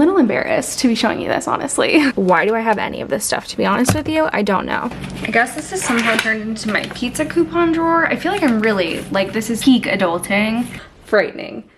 little embarrassed to be showing you this, honestly. Why do I have any of this stuff, to be honest with you? I don't know. I guess this is somehow turned into my pizza coupon drawer. I feel like I'm really, like, this is peak adulting. Frightening.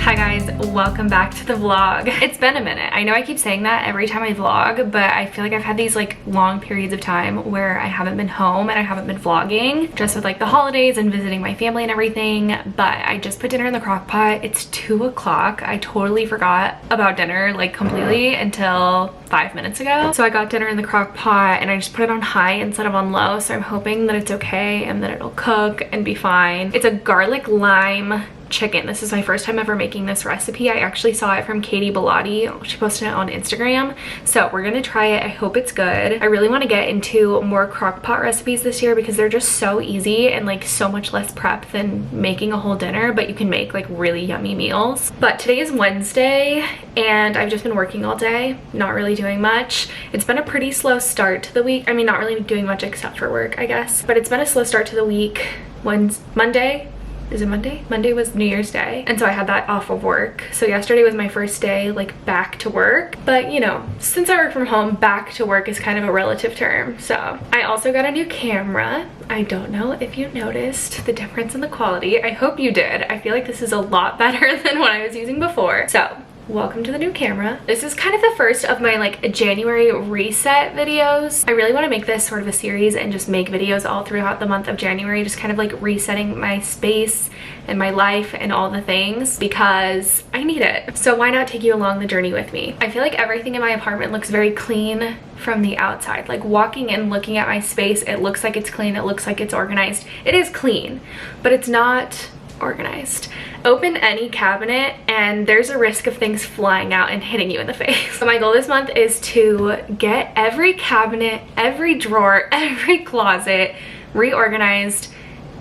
Hi guys, welcome back to the vlog. It's been a minute. I know I keep saying that every time I vlog, but I feel like I've had these like long periods of time where I haven't been home and I haven't been vlogging, just with like the holidays and visiting my family and everything. But I just put dinner in the crock pot. It's 2 o'clock. I totally forgot about dinner like completely until 5 minutes ago. So I got dinner in the crock pot and I just put it on high instead of on low. So I'm hoping that it's okay and that it'll cook and be fine. It's a garlic lime chicken. This is my first time ever making this recipe. I actually saw it from Katie Bellotti. She posted it on Instagram. So we're gonna try it. I hope it's good. I really want to get into more crock pot recipes this year because they're just so easy and like so much less prep than making a whole dinner, but you can make like really yummy meals. But today is Wednesday and I've just been working all day, not really doing much. It's been a pretty slow start to the week. I mean, not really doing much except for work, I guess, but it's been a slow start to the week. Monday? Is it Monday? Monday was New Year's Day, and so I had that off of work. So yesterday was my first day like back to work, but you know, since I work from home, back to work is kind of a relative term. So I also got a new camera. I don't know if you noticed the difference in the quality. I hope you did. I feel like this is a lot better than what I was using before. So welcome to the new camera. This is kind of the first of my like January reset videos. I really want to make this sort of a series and just make videos all throughout the month of January, just kind of like resetting my space and my life and all the things because I need it. So why not take you along the journey with me? I feel like everything in my apartment looks very clean from the outside. Like walking in, looking at my space, it looks like it's clean, it looks like it's organized. It is clean, but it's not organized. Open any cabinet and there's a risk of things flying out and hitting you in the face. So my goal this month is to get every cabinet, every drawer, every closet reorganized,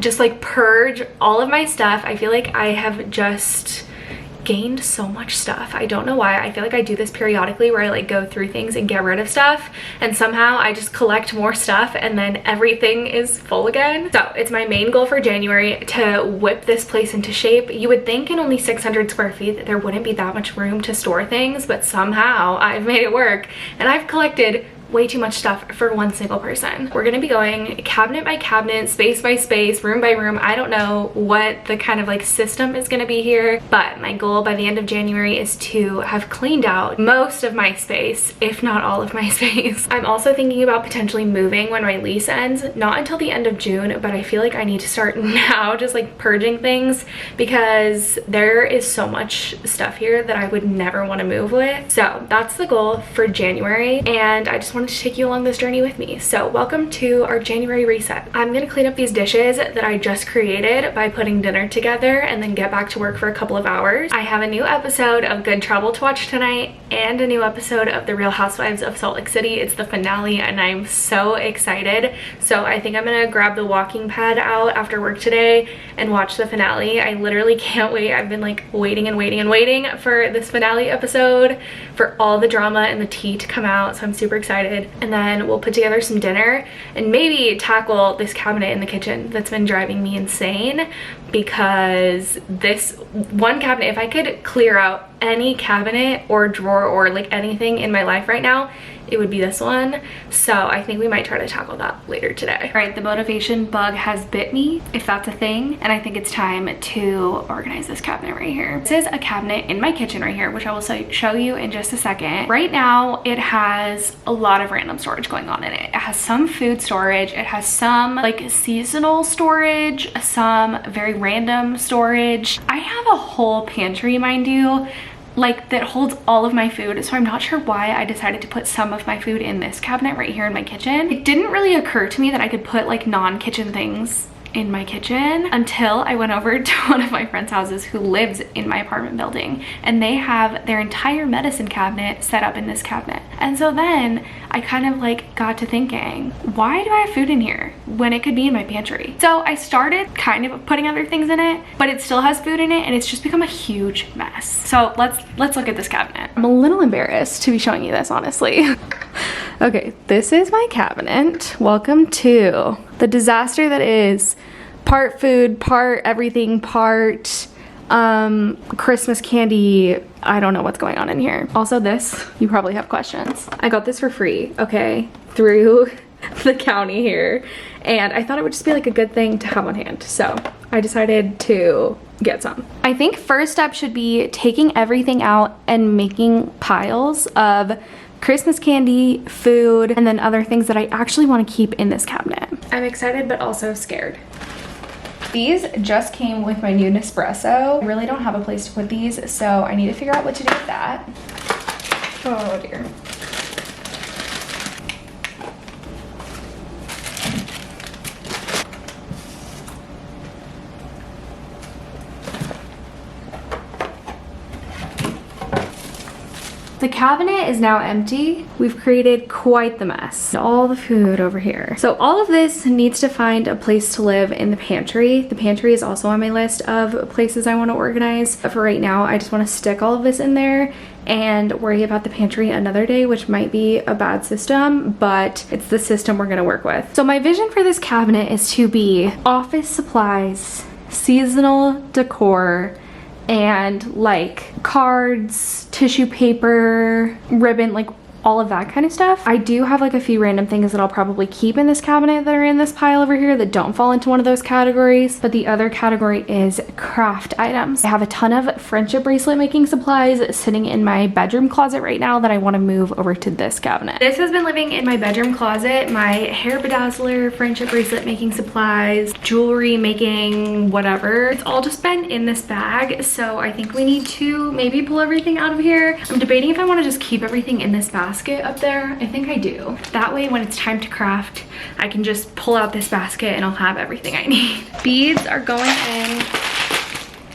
just like purge all of my stuff. I feel like I have just gained so much stuff. I don't know why. I feel like I do this periodically where I like go through things and get rid of stuff, and somehow I just collect more stuff and then everything is full again. So it's my main goal for January to whip this place into shape. You would think in only 600 square feet that there wouldn't be that much room to store things, but somehow I've made it work and I've collected way too much stuff for one single person. We're gonna be going cabinet by cabinet, space by space, room by room. I don't know what the kind of like system is gonna be here, but my goal by the end of January is to have cleaned out most of my space, if not all of my space. I'm also thinking about potentially moving when my lease ends, not until the end of June, but I feel like I need to start now, just like purging things, because there is so much stuff here that I would never want to move with. So that's the goal for January, and I just wanted to take you along this journey with me. So welcome to our January reset. I'm gonna clean up these dishes that I just created by putting dinner together and then get back to work for a couple of hours. I have a new episode of Good Trouble to watch tonight and a new episode of The Real Housewives of Salt Lake City. It's the finale and I'm so excited. So I think I'm gonna grab the walking pad out after work today and watch the finale. I literally can't wait. I've been like waiting and waiting and waiting for this finale episode, for all the drama and the tea to come out. So I'm super excited. And then we'll put together some dinner and maybe tackle this cabinet in the kitchen that's been driving me insane, because this one cabinet, if I could clear out any cabinet or drawer or like anything in my life right now, it would be this one. So I think we might try to tackle that later today. All right, the motivation bug has bit me, if that's a thing, and I think it's time to organize this cabinet right here. This is a cabinet in my kitchen right here, which I will show you in just a second. Right now, it has a lot of random storage going on in it. It has some food storage, it has some like seasonal storage, some very random storage. I have a whole pantry, mind you, like that holds all of my food. So I'm not sure why I decided to put some of my food in this cabinet right here in my kitchen. It didn't really occur to me that I could put like non-kitchen things in my kitchen until I went over to one of my friend's houses who lives in my apartment building, and they have their entire medicine cabinet set up in this cabinet. And so then I kind of like got to thinking, why do I have food in here when it could be in my pantry? So I started kind of putting other things in it, but it still has food in it, and it's just become a huge mess. So let's look at this cabinet. I'm a little embarrassed to be showing you this, honestly. Okay, this is my cabinet. Welcome to the disaster that is part food, part everything, part Christmas candy. I don't know what's going on in here. Also this, you probably have questions. I got this for free, okay, through the county here, and I thought it would just be like a good thing to have on hand, so I decided to get some. I think first step should be taking everything out and making piles of Christmas candy, food, and then other things that I actually want to keep in this cabinet. I'm excited but also scared. These just came with my new Nespresso. I really don't have a place to put these, so I need to figure out what to do with that. Oh dear. The cabinet is now empty. We've created quite the mess. All the food over here. So all of this needs to find a place to live in the pantry. The pantry is also on my list of places I want to organize. But for right now, I just want to stick all of this in there and worry about the pantry another day, which might be a bad system, but it's the system we're gonna work with. So my vision for this cabinet is to be office supplies, seasonal decor, and like cards, tissue paper, ribbon, like all of that kind of stuff. I do have like a few random things that I'll probably keep in this cabinet that are in this pile over here that don't fall into one of those categories, but the other category is craft items. I have a ton of friendship bracelet making supplies sitting in my bedroom closet right now that I want to move over to this cabinet. This has been living in my bedroom closet, my hair bedazzler, friendship bracelet making supplies, jewelry making, whatever. It's all just been in this bag, so I think we need to maybe pull everything out of here. I'm debating if I want to just keep everything in this basket up there. I think I do. That way when it's time to craft, I can just pull out this basket and I'll have everything I need. Beads are going in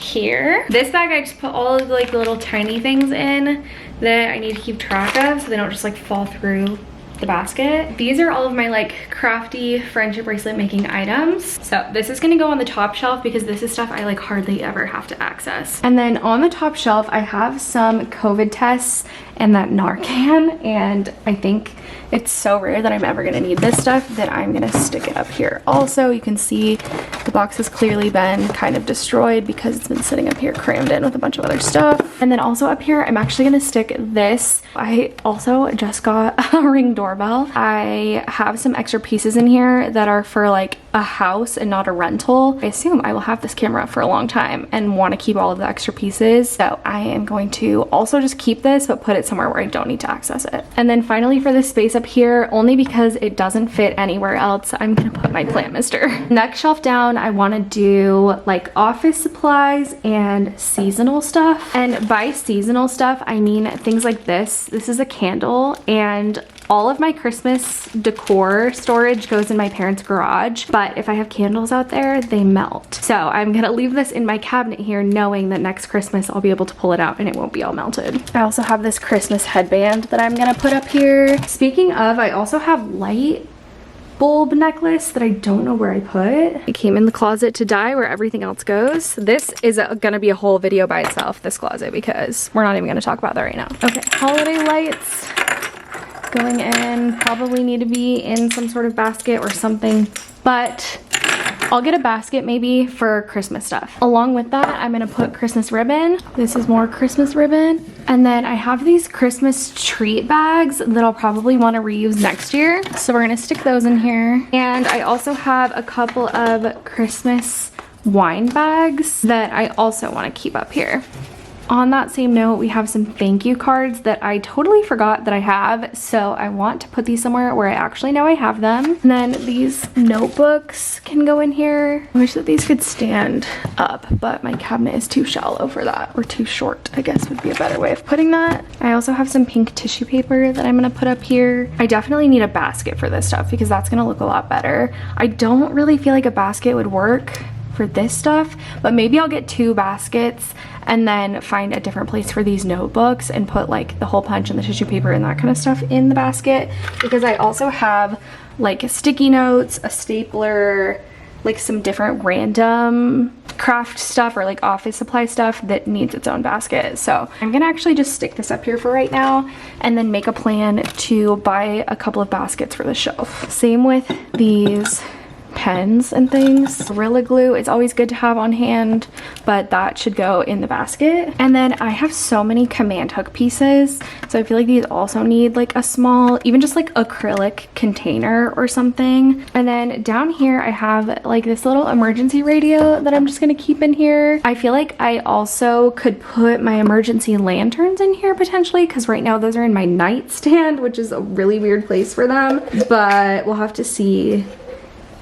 here. This bag I just put all of the like little tiny things in that I need to keep track of so they don't just like fall through the basket. These are all of my like crafty friendship bracelet making items. So this is gonna go on the top shelf because this is stuff I like hardly ever have to access. And then on the top shelf, I have some COVID tests and that Narcan, and I think it's so rare that I'm ever gonna need this stuff that I'm gonna stick it up here. Also, you can see the box has clearly been kind of destroyed because it's been sitting up here crammed in with a bunch of other stuff. And then also up here, I'm actually gonna stick this. I also just got a Ring doorbell. I have some extra pieces in here that are for like a house and not a rental. I assume I will have this camera for a long time and want to keep all of the extra pieces. So I am going to also just keep this, but put it somewhere where I don't need to access it. And then finally for this space up here, only because it doesn't fit anywhere else, I'm gonna put my plant mister. Next shelf down, I want to do like office supplies and seasonal stuff. And by seasonal stuff, I mean things like this. This is a candle, and all of my Christmas decor storage goes in my parents' garage, but if I have candles out there, they melt. So I'm gonna leave this in my cabinet here knowing that next Christmas I'll be able to pull it out and it won't be all melted. I also have this Christmas headband that I'm gonna put up here. Speaking of, I also have light bulb necklace that I don't know where I put. It came in the closet to die where everything else goes. This is gonna be a whole video by itself, this closet, because we're not even gonna talk about that right now. Okay, holiday lights going in, probably need to be in some sort of basket or something, but I'll get a basket maybe for Christmas stuff. Along with that, I'm gonna put Christmas ribbon. This is more Christmas ribbon. And then I have these Christmas treat bags that I'll probably wanna reuse next year. So we're gonna stick those in here. And I also have a couple of Christmas wine bags that I also wanna keep up here. On that same note, we have some thank you cards that I totally forgot that I have, so I want to put these somewhere where I actually know I have them. And then these notebooks can go in here. I wish that these could stand up, but my cabinet is too shallow for that, or too short, I guess would be a better way of putting that. I also have some pink tissue paper that I'm gonna put up here. I definitely need a basket for this stuff because that's gonna look a lot better. I don't really feel like a basket would work for this stuff, but maybe I'll get 2 baskets and then find a different place for these notebooks and put like the hole punch and the tissue paper and that kind of stuff in the basket, because I also have like sticky notes, a stapler, like some different random craft stuff or like office supply stuff that needs its own basket. So I'm gonna actually just stick this up here for right now and then make a plan to buy a couple of baskets for the shelf. Same with these pens and things. Gorilla Glue, it's always good to have on hand, but that should go in the basket. And then I have so many command hook pieces, so I feel like these also need like a small, even just like acrylic container or something. And then down here I have like this little emergency radio that I'm just gonna keep in here. I feel like I also could put my emergency lanterns in here potentially, because right now those are in my nightstand, which is a really weird place for them, but we'll have to see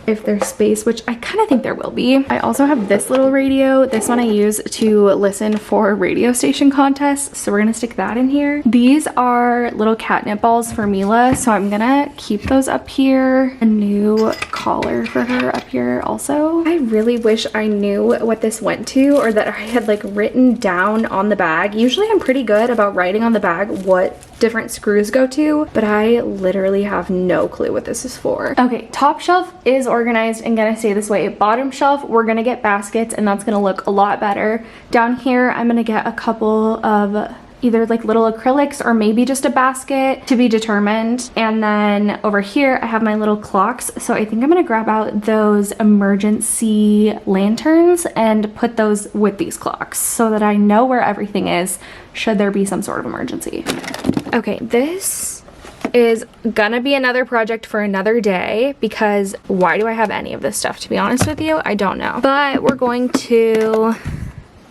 if there's space, which I kind of think there will be. I also have this little radio. This one I use to listen for radio station contests, so we're gonna stick that in here. These are little catnip balls for Mila, so I'm gonna keep those up here. A new collar for her up here also. I really wish I knew what this went to, or that I had like written down on the bag. Usually I'm pretty good about writing on the bag what different screws go to, but I literally have no clue what this is for. Okay, top shelf is organized and gonna stay this way. Bottom shelf, we're gonna get baskets and that's gonna look a lot better. Down here, I'm gonna get a couple of either like little acrylics or maybe just a basket, to be determined. And then over here, I have my little clocks. So I think I'm gonna grab out those emergency lanterns and put those with these clocks so that I know where everything is should there be some sort of emergency. Okay, this is gonna be another project for another day, because why do I have any of this stuff, to be honest with you? I don't know. But we're going to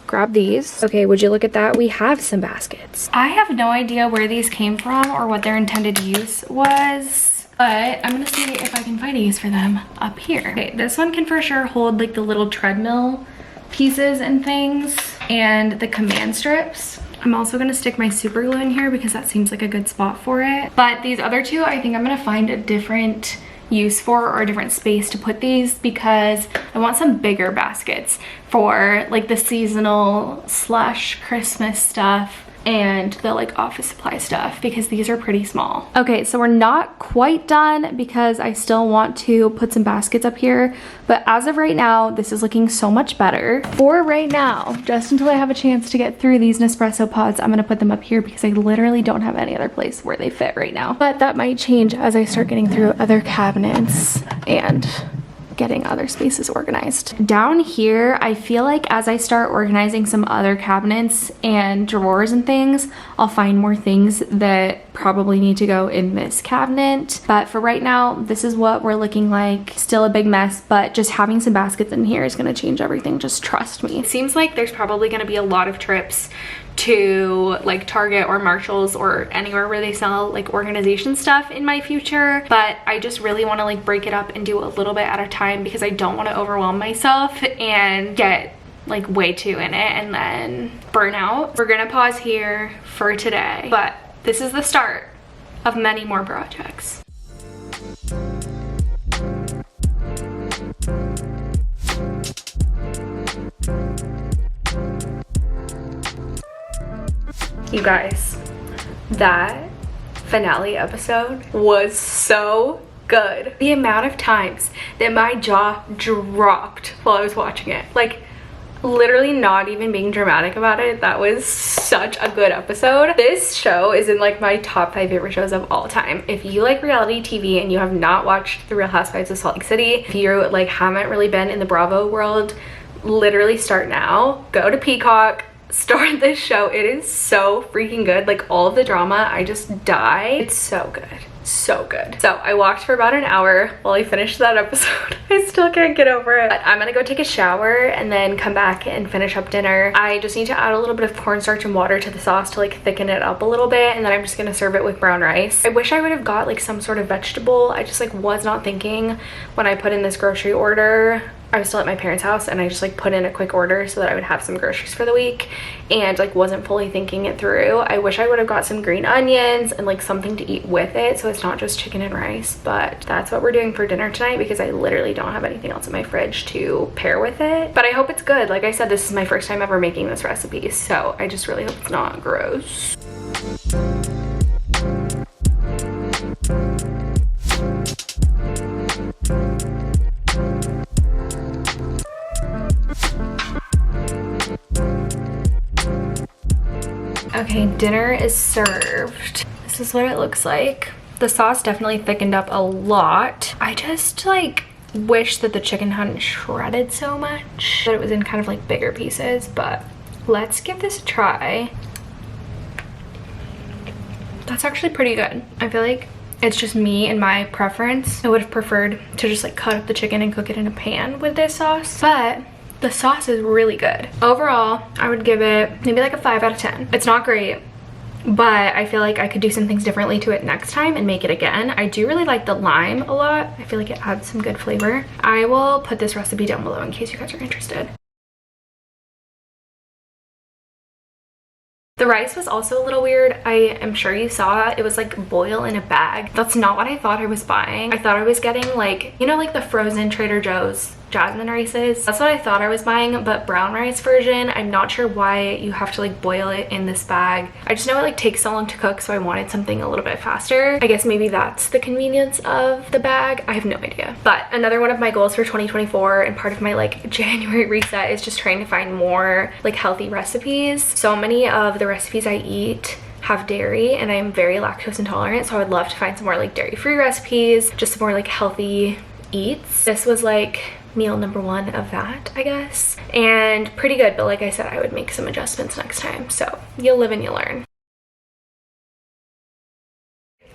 grab these. Okay, would you look at that? We have some baskets. I have no idea where these came from or what their intended use was, but I'm gonna see if I can find a use for them up here. Okay, this one can for sure hold like the little treadmill pieces and things and the command strips. I'm also gonna stick my super glue in here because that seems like a good spot for it. But these other two, I think I'm gonna find a different use for, or a different space to put these, because I want some bigger baskets for like the seasonal / Christmas stuff and the like office supply stuff, because these are pretty small. Okay, so we're not quite done because I still want to put some baskets up here, but as of right now, this is looking so much better. For right now, just until I have a chance to get through these Nespresso pods, I'm gonna put them up here because I literally don't have any other place where they fit right now. But that might change as I start getting through other cabinets and getting other spaces organized. Down here, I feel like as I start organizing some other cabinets and drawers and things, I'll find more things that probably need to go in this cabinet. But for right now, this is what we're looking like. Still a big mess, but just having some baskets in here is gonna change everything, just trust me. It seems like there's probably gonna be a lot of trips to like Target or Marshall's or anywhere where they sell like organization stuff in my future, but I just really want to like break it up and do a little bit at a time because I don't want to overwhelm myself and get like way too in it and then burn out. We're gonna pause here for today, but this is the start of many more projects. You guys, that finale episode was so good. The amount of times that my jaw dropped while I was watching it, like literally not even being dramatic about it, that was such a good episode. This show is in like my top 5 favorite shows of all time. If you like reality TV and you have not watched The Real Housewives of Salt Lake City, if you like haven't really been in the Bravo world, literally start now. Go to Peacock, start this show. It is so freaking good. Like all of the drama, I just die. It's so good. so good. So I walked for about an hour while I finished that episode. I still can't get over it. But I'm gonna go take a shower and then come back and finish up dinner. I just need to add a little bit of cornstarch and water to the sauce to like thicken it up a little bit, and then I'm just gonna serve it with brown rice. I wish I would have got like some sort of vegetable. I just like was not thinking when I put in this grocery order. I was still at my parents' house and I just like put in a quick order so that I would have some groceries for the week, and like wasn't fully thinking it through. I wish I would have got some green onions and like something to eat with it so it's not just chicken and rice, but that's what we're doing for dinner tonight because I literally don't have anything else in my fridge to pair with it. But I hope it's good. Like I said, this is my first time ever making this recipe, so I just really hope it's not gross. Okay, dinner is served. This is what it looks like. The sauce definitely thickened up a lot. I just like wish that the chicken hadn't shredded so much, that it was in kind of like bigger pieces, but let's give this a try. That's actually pretty good. I feel like it's just me and my preference. I would have preferred to just like cut up the chicken and cook it in a pan with this sauce, but the sauce is really good. Overall, I would give it maybe like a 5 out of 10. It's not great, but I feel like I could do some things differently to it next time and make it again. I do really like the lime a lot. I feel like it adds some good flavor. I will put this recipe down below in case you guys are interested. The rice was also a little weird. I am sure you saw it was like boil in a bag. That's not what I thought I was buying. I thought I was getting like, you know, like the frozen Trader Joe's jasmine rices. That's what I thought I was buying, but brown rice version. I'm not sure why you have to like boil it in this bag. I just know it like takes so long to cook, so I wanted something a little bit faster. I guess maybe that's the convenience of the bag. I have no idea. But another one of my goals for 2024 and part of my like January reset is just trying to find more like healthy recipes. So many of the recipes I eat have dairy and I'm very lactose intolerant, so I would love to find some more like dairy-free recipes, just some more like healthy eats. This was like meal number 1 of that, I guess, and pretty good, but like I said, I would make some adjustments next time, so you'll live and you'll learn.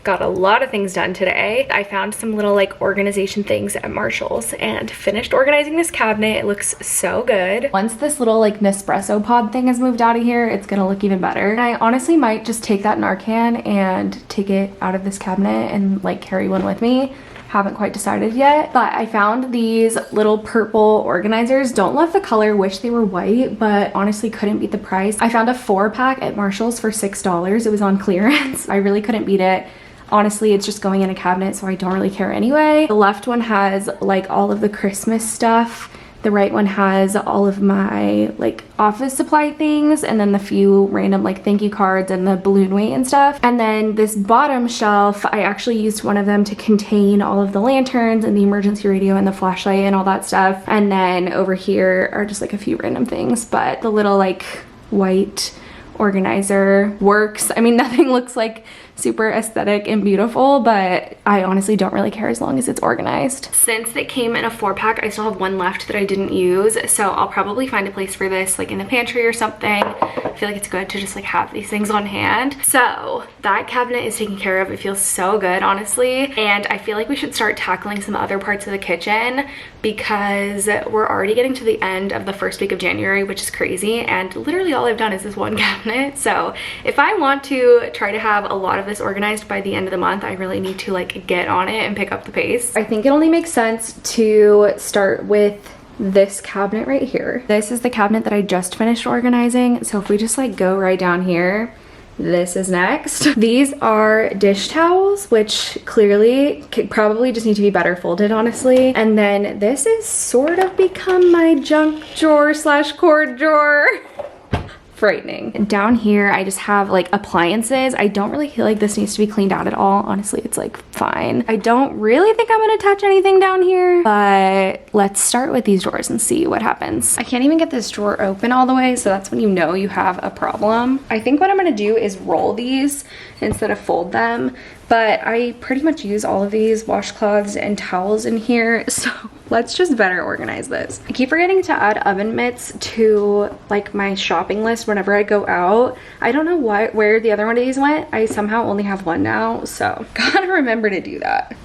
Got a lot of things done today. I found some little like organization things at Marshall's and finished organizing this cabinet. It looks so good. Once this little like Nespresso pod thing is moved out of here, it's gonna look even better. And I honestly might just take that Narcan and take it out of this cabinet and like carry one with me. Haven't quite decided yet, but I found these little purple organizers. Don't love the color, wish they were white, but honestly couldn't beat the price. I found a 4-pack at Marshall's for $6. It was on clearance. I really couldn't beat it. Honestly, it's just going in a cabinet, so I don't really care anyway. The left one has like all of the Christmas stuff. The right one has all of my like office supply things, and then the few random like thank you cards and the balloon weight and stuff. And then this bottom shelf, I actually used one of them to contain all of the lanterns and the emergency radio and the flashlight and all that stuff. And then over here are just like a few random things, but the little like white organizer works. I mean, nothing looks like super aesthetic and beautiful, but I honestly don't really care as long as it's organized. Since it came in a 4-pack, I still have one left that I didn't use, so I'll probably find a place for this like in the pantry or something. I feel like it's good to just like have these things on hand. So that cabinet is taken care of. It feels so good, honestly, and I feel like we should start tackling some other parts of the kitchen because we're already getting to the end of the first week of January, which is crazy, and literally all I've done is this one cabinet. So if I want to try to have a lot of this organized by the end of the month, I really need to like get on it and pick up the pace. I think it only makes sense to start with this cabinet right here. This is the cabinet that I just finished organizing, so if we just like go right down here, this is next. These are dish towels, which clearly could probably just need to be better folded, honestly. And then this is sort of become my junk drawer slash cord drawer. Frightening. And down here I just have like appliances. I don't really feel like this needs to be cleaned out at all. Honestly, it's like fine. I don't really think I'm gonna touch anything down here, but let's start with these drawers and see what happens. I can't even get this drawer open all the way, so that's when you know you have a problem. I think what I'm gonna do is roll these instead of fold them, but I pretty much use all of these washcloths and towels in here, so let's just better organize this. I keep forgetting to add oven mitts to like my shopping list whenever I go out. I don't know where the other one of these went. I somehow only have one now, so gotta remember to do that.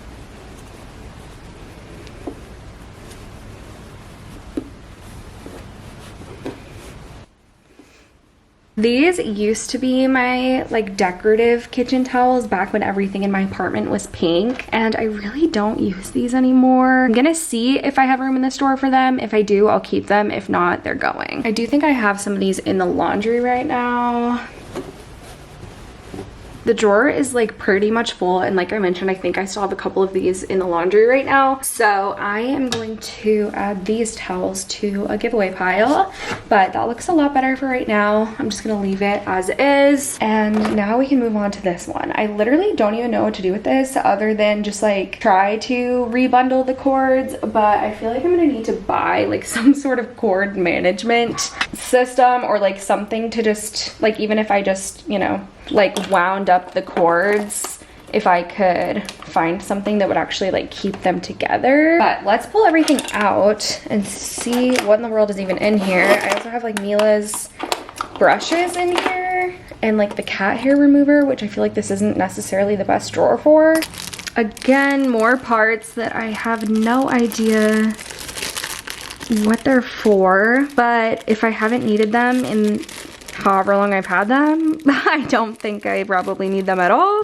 These used to be my like decorative kitchen towels back when everything in my apartment was pink, and I really don't use these anymore. I'm gonna see if I have room in the store for them. If I do, I'll keep them. If not, they're going. I do think I have some of these in the laundry right now. The drawer is like pretty much full, and like I mentioned, I think I still have a couple of these in the laundry right now. So I am going to add these towels to a giveaway pile, but that looks a lot better for right now. I'm just gonna leave it as is. And now we can move on to this one. I literally don't even know what to do with this other than just like try to rebundle the cords, but I feel like I'm gonna need to buy like some sort of cord management system, or like something to just like, even if I just, you know, like wound up the cords, if I could find something that would actually like keep them together. But let's pull everything out and see what in the world is even in here. I also have like Mila's brushes in here and like the cat hair remover, which I feel like this isn't necessarily the best drawer for. Again, more parts that I have no idea what they're for, but if I haven't needed them in however long I've had them, I don't think I probably need them at all.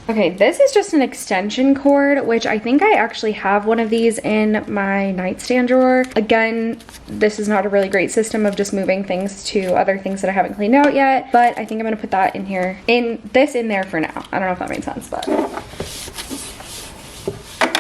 Okay, this is just an extension cord, which I think I actually have one of these in my nightstand drawer. Again, this is not a really great system of just moving things to other things that I haven't cleaned out yet, but I think I'm gonna put that in here, in there for now. I don't know if that made sense, but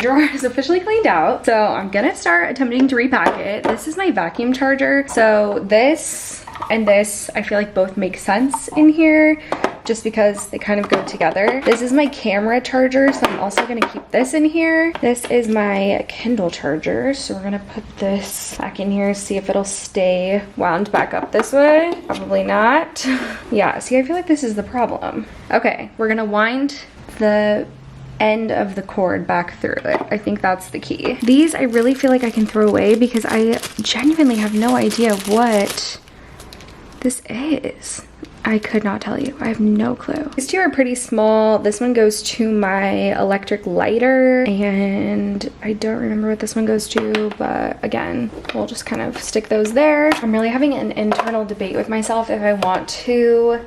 drawer is officially cleaned out, so I'm gonna start attempting to repack it. This is my vacuum charger, so this and this I feel like both make sense in here just because they kind of go together. This is my camera charger, so I'm also gonna keep this in here. This is my Kindle charger, so we're gonna put this back in here, see if it'll stay wound back up this way. Probably not. Yeah, see, I feel like this is the problem. Okay, we're gonna wind the end of the cord back through it. I think that's the key. These I really feel like I can throw away because I genuinely have no idea what this is. I could not tell you. I have no clue. These two are pretty small. This one goes to my electric lighter, and I don't remember what this one goes to, but again, we'll just kind of stick those there. I'm really having an internal debate with myself if I want to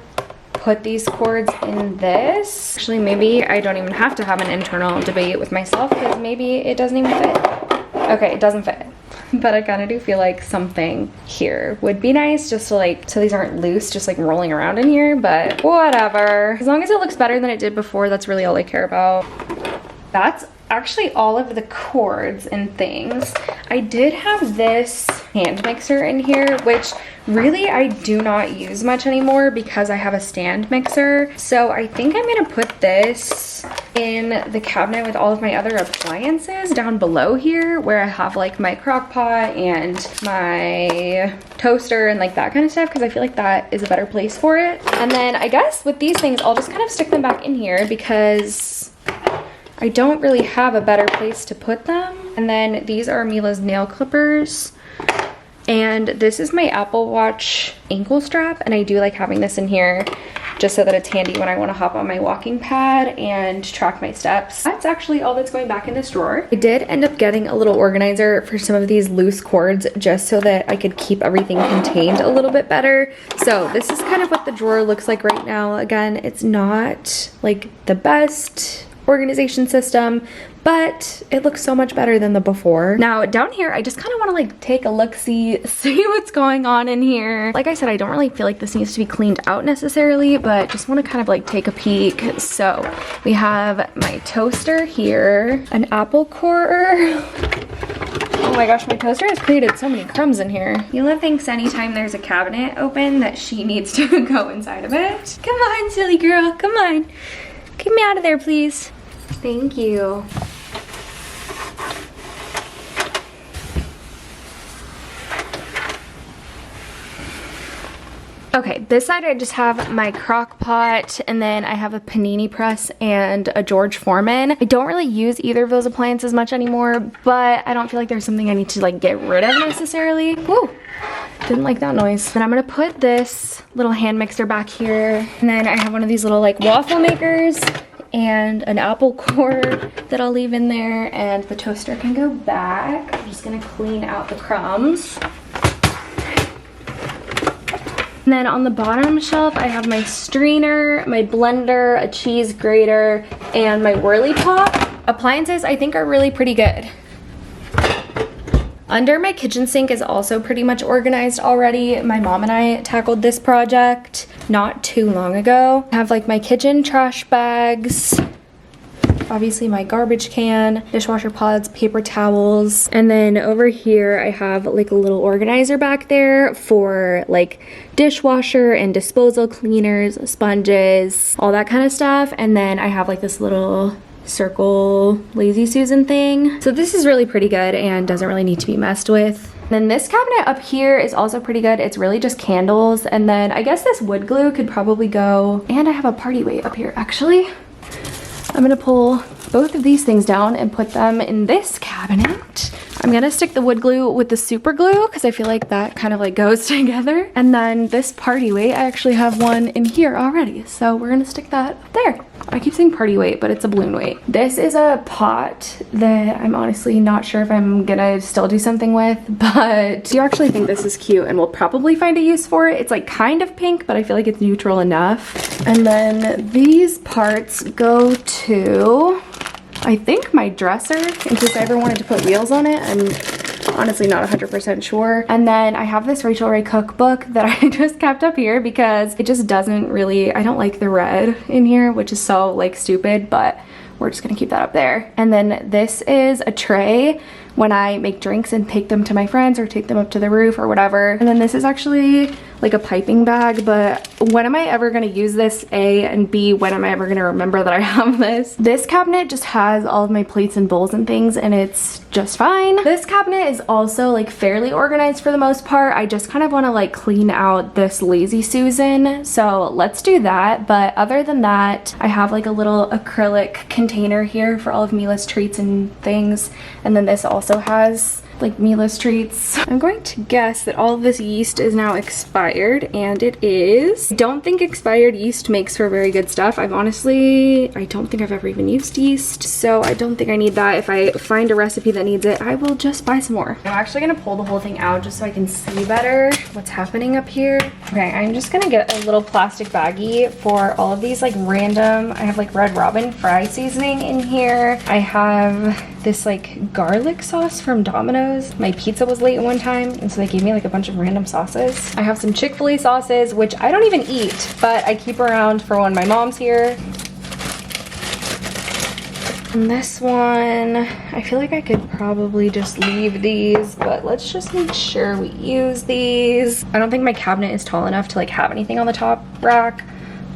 put these cords in this. Actually, maybe I don't even have to have an internal debate with myself because maybe it doesn't even fit. Okay, it doesn't fit. But I kind of do feel like something here would be nice, just to like, so these aren't loose, just like rolling around in here, but whatever. As long as it looks better than it did before, that's really all I care about. That's actually all of the cords and things. I did have this hand mixer in here, which really I do not use much anymore because I have a stand mixer. So I think I'm gonna put this in the cabinet with all of my other appliances down below here, where I have like my crock pot and my toaster and like that kind of stuff, because I feel like that is a better place for it. And then I guess with these things, I'll just kind of stick them back in here because I don't really have a better place to put them. And then these are Mila's nail clippers. And this is my Apple Watch ankle strap, and I do like having this in here just so that it's handy when I want to hop on my walking pad and track my steps. That's actually all that's going back in this drawer. I did end up getting a little organizer for some of these loose cords just so that I could keep everything contained a little bit better. So this is kind of what the drawer looks like right now. Again, it's not like the best organization system, but it looks so much better than the before. Now down here, I just kind of want to like take a look, see what's going on in here. Like I said, I don't really feel like this needs to be cleaned out necessarily, but just want to kind of like take a peek. So we have my toaster here, an apple core. Oh my gosh, my toaster has created so many crumbs in here. Mila thinks anytime there's a cabinet open that she needs to go inside of it. Come on, silly girl, come on. Get me out of there, please. Thank you. Okay, this side I just have my crock pot, and then I have a panini press and a George Foreman. I don't really use either of those appliances much anymore, but I don't feel like there's something I need to like get rid of necessarily. Woo! Didn't like that noise. Then I'm gonna put this little hand mixer back here, and then I have one of these little like waffle makers and an apple core that I'll leave in there, and the toaster can go back. I'm just gonna clean out the crumbs. And then on the bottom shelf, I have my strainer, my blender, a cheese grater, and my whirly pop. Appliances I think are really pretty good. Under my kitchen sink is also pretty much organized already. My mom and I tackled this project not too long ago. I have like my kitchen trash bags, obviously my garbage can, dishwasher pods, paper towels, and then over here I have like a little organizer back there for like dishwasher and disposal cleaners, sponges, all that kind of stuff. And then I have like this little circle Lazy Susan thing. So this is really pretty good and doesn't really need to be messed with. And then this cabinet up here is also pretty good. It's really just candles. And then I guess this wood glue could probably go, and I have a party weight up here actually. I'm gonna pull both of these things down and put them in this cabinet. I'm gonna stick the wood glue with the super glue because I feel like that kind of like goes together. And then this party weight, I actually have one in here already. So we're gonna stick that up there. I keep saying party weight, but it's a balloon weight. This is a pot that I'm honestly not sure if I'm gonna still do something with, but I do actually think this is cute and we'll probably find a use for it. It's like kind of pink, but I feel like it's neutral enough. And then these parts go to, I think, my dresser in case I ever wanted to put wheels on it. I'm honestly not 100% sure. And then I have this Rachel Ray cookbook that I just kept up here because it just doesn't really, I don't like the red in here, which is so like stupid, but we're just gonna keep that up there. And then this is a tray when I make drinks and take them to my friends or take them up to the roof or whatever. And then this is actually like a piping bag, but when am I ever gonna use this, A, and B, when am I ever gonna remember that I have this? This cabinet just has all of my plates and bowls and things, and it's just fine. This cabinet is also like fairly organized for the most part. I just kind of wanna like clean out this Lazy Susan, so let's do that. But other than that, I have like a little acrylic container here for all of Mila's treats and things, and then this also has like Mila's treats. I'm going to guess that all of this yeast is now expired, and it is. I don't think expired yeast makes for very good stuff. I don't think I've ever even used yeast, so I don't think I need that. If I find a recipe that needs it, I will just buy some more. I'm actually gonna pull the whole thing out just so I can see better what's happening up here. Okay, I'm just gonna get a little plastic baggie for all of these like random, I have like Red Robin fry seasoning in here. I have this like garlic sauce from Domino's. My pizza was late one time, and so they gave me like a bunch of random sauces. I have some Chick-fil-A sauces, which I don't even eat, but I keep around for when my mom's here. And this one, I feel like I could probably just leave these, but let's just make sure we use these. I don't think my cabinet is tall enough to like have anything on the top rack.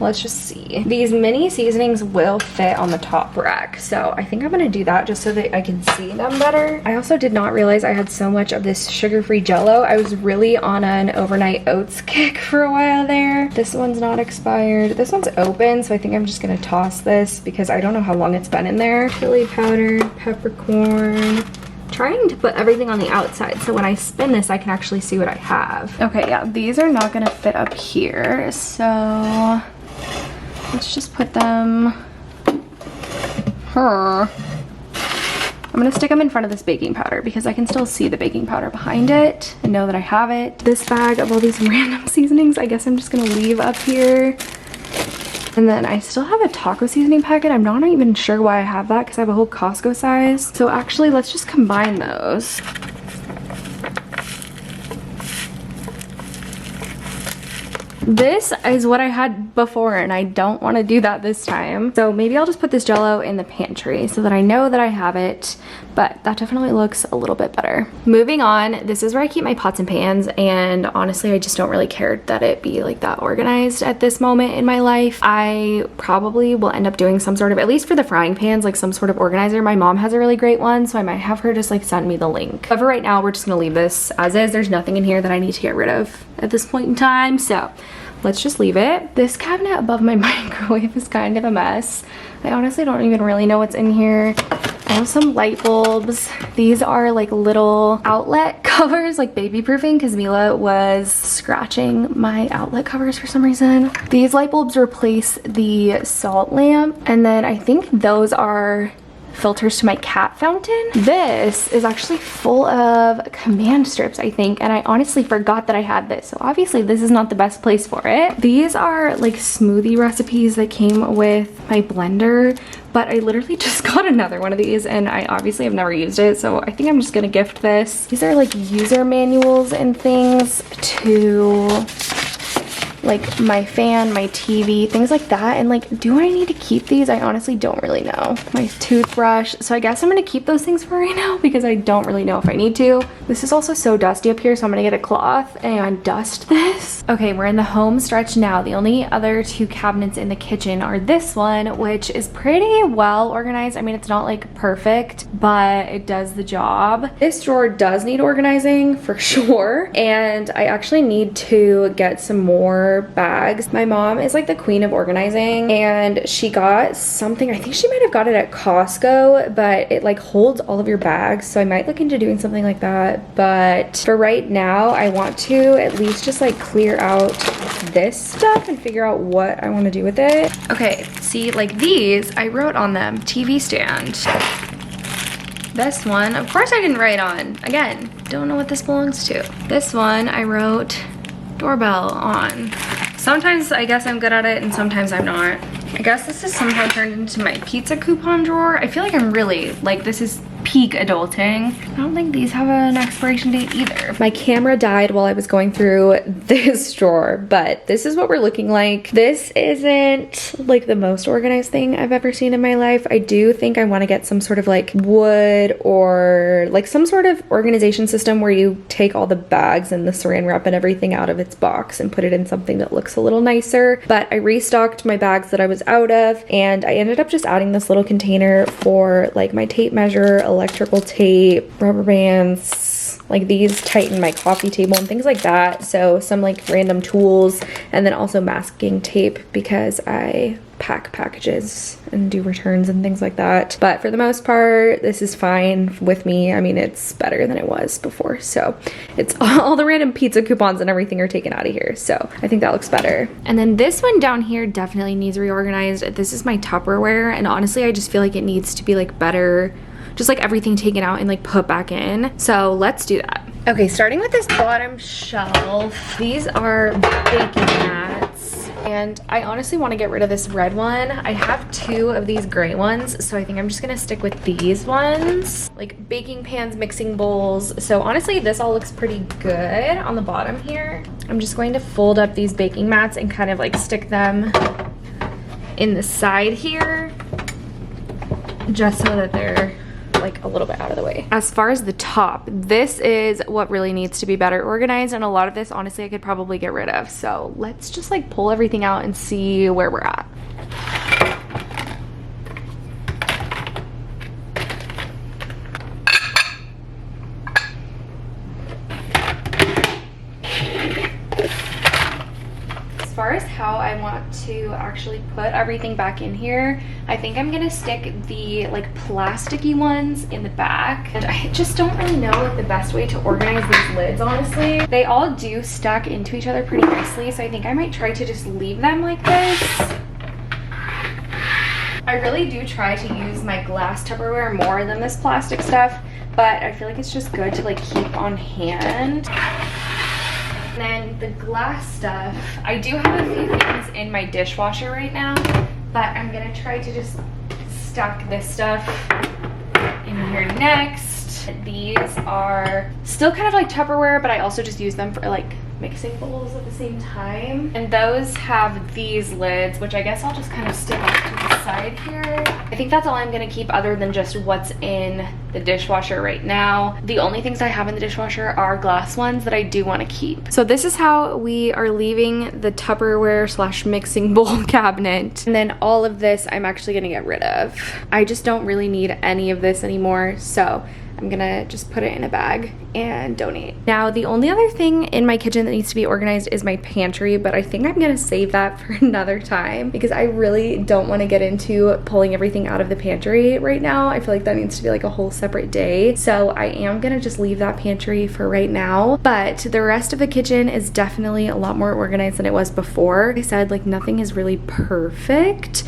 Let's just see. These mini seasonings will fit on the top rack, so I think I'm gonna do that just so that I can see them better. I also did not realize I had so much of this sugar-free Jell-O. I was really on an overnight oats kick for a while there. This one's not expired. This one's open, so I think I'm just gonna toss this because I don't know how long it's been in there. Chili powder, peppercorn. Trying to put everything on the outside so when I spin this I can actually see what I have. Okay, yeah, these are not gonna fit up here, so let's just put them, I'm gonna stick them in front of this baking powder because I can still see the baking powder behind it and know that I have it. This bag of all these random seasonings, I guess I'm just gonna leave up here. And then I still have a taco seasoning packet. I'm not even sure why I have that because I have a whole Costco size. So actually, let's just combine those. This is what I had before and I don't want to do that this time. So maybe I'll just put this Jell-O in the pantry so that I know that I have it, but that definitely looks a little bit better. Moving on, this is where I keep my pots and pans, and honestly I just don't really care that it be like that organized at this moment in my life. I probably will end up doing some sort of, at least for the frying pans, like some sort of organizer. My mom has a really great one, so I might have her just like send me the link. But for right now, we're just gonna leave this as is. There's nothing in here that I need to get rid of at this point in time, so let's just leave it. This cabinet above my microwave is kind of a mess. I honestly don't even really know what's in here. I have some light bulbs. These are like little outlet covers, like baby proofing, because Mila was scratching my outlet covers for some reason. These light bulbs replace the salt lamp, and then I think those are filters to my cat fountain. This is actually full of command strips, I think, and I honestly forgot that I had this, so obviously this is not the best place for it. These are like smoothie recipes that came with my blender, but I literally just got another one of these and I obviously have never used it, so I think I'm just gonna gift this. These are like user manuals and things to like my fan, my TV, things like that. And like, do I need to keep these? I honestly don't really know. My toothbrush. So I guess I'm gonna keep those things for right now because I don't really know if I need to. This is also so dusty up here, so I'm gonna get a cloth and dust this. Okay, we're in the home stretch now. The only other two cabinets in the kitchen are this one, which is pretty well organized. I mean, it's not like perfect, but it does the job. This drawer does need organizing for sure. And I actually need to get some more bags. My mom is like the queen of organizing, and she got something, I think she might have got it at Costco, but it like holds all of your bags, so I might look into doing something like that. But for right now, I want to at least just like clear out this stuff and figure out what I want to do with it. Okay, see, like these, I wrote on them TV stand. This one, of course I didn't write on. Again, don't know what this belongs to. This one, I wrote doorbell on. Sometimes I guess I'm good at it and sometimes I'm not. I guess this is somehow turned into my pizza coupon drawer. I feel like I'm really, like, this is peak adulting. I don't think these have an expiration date either. My camera died while I was going through this drawer, but this is what we're looking like. This isn't like the most organized thing I've ever seen in my life. I do think I want to get some sort of like wood or like some sort of organization system where you take all the bags and the saran wrap and everything out of its box and put it in something that looks a little nicer. But I restocked my bags that I was out of, and I ended up just adding this little container for like my tape measure, electrical tape, rubber bands, like these tighten my coffee table and things like that. So some like random tools, and then also masking tape because I pack packages and do returns and things like that. But for the most part, this is fine with me. I mean, it's better than it was before. So it's all the random pizza coupons and everything are taken out of here. So I think that looks better. And then this one down here definitely needs reorganized. This is my Tupperware, and honestly, I just feel like it needs to be like better, just like everything taken out and like put back in. So let's do that. Okay, starting with this bottom shelf, these are baking mats, and I honestly want to get rid of this red one. I have two of these gray ones, so I think I'm just gonna stick with these ones. Like baking pans, mixing bowls. So honestly, this all looks pretty good on the bottom here. I'm just going to fold up these baking mats and kind of like stick them in the side here, just so that they're like a little bit out of the way. As far as the top, this is what really needs to be better organized, and a lot of this honestly I could probably get rid of. So let's just like pull everything out and see where we're at. As far as how I want to actually put everything back in here, I think I'm gonna stick the like plasticky ones in the back. And I just don't really know like the best way to organize these lids, honestly. They all do stack into each other pretty nicely, so I think I might try to just leave them like this. I really do try to use my glass Tupperware more than this plastic stuff, but I feel like it's just good to like keep on hand. And then the glass stuff, I do have a few things in my dishwasher right now, but I'm gonna try to just stack this stuff in here next. These are still kind of like Tupperware, but I also just use them for like mixing bowls at the same time. And those have these lids, which I guess I'll just kind of stick off to the side here. I think that's all I'm gonna keep other than just what's in the dishwasher right now. The only things I have in the dishwasher are glass ones that I do want to keep. So this is how we are leaving the Tupperware slash mixing bowl cabinet. And then all of this I'm actually gonna get rid of. I just don't really need any of this anymore, so I'm gonna just put it in a bag and donate. Now, the only other thing in my kitchen that needs to be organized is my pantry, but I think I'm gonna save that for another time because I really don't want to get into pulling everything out of the pantry right now. I feel like that needs to be like a whole separate day. So I am gonna just leave that pantry for right now, but the rest of the kitchen is definitely a lot more organized than it was before. Like I said, like nothing is really perfect,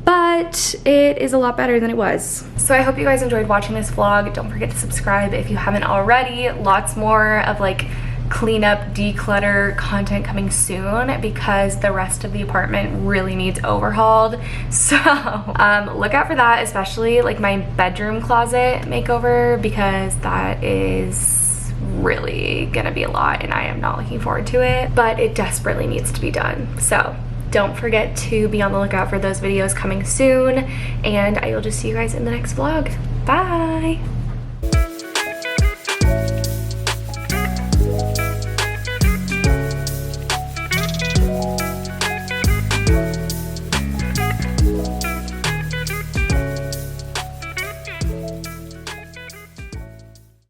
but it is a lot better than it was. So I hope you guys enjoyed watching this vlog. Don't forget to subscribe if you haven't already. Lots more of like cleanup, declutter content coming soon because the rest of the apartment really needs overhauled. So look out for that, especially like my bedroom closet makeover, because that is really gonna be a lot and I am not looking forward to it, but it desperately needs to be done. So don't forget to be on the lookout for those videos coming soon, and I will just see you guys in the next vlog. Bye!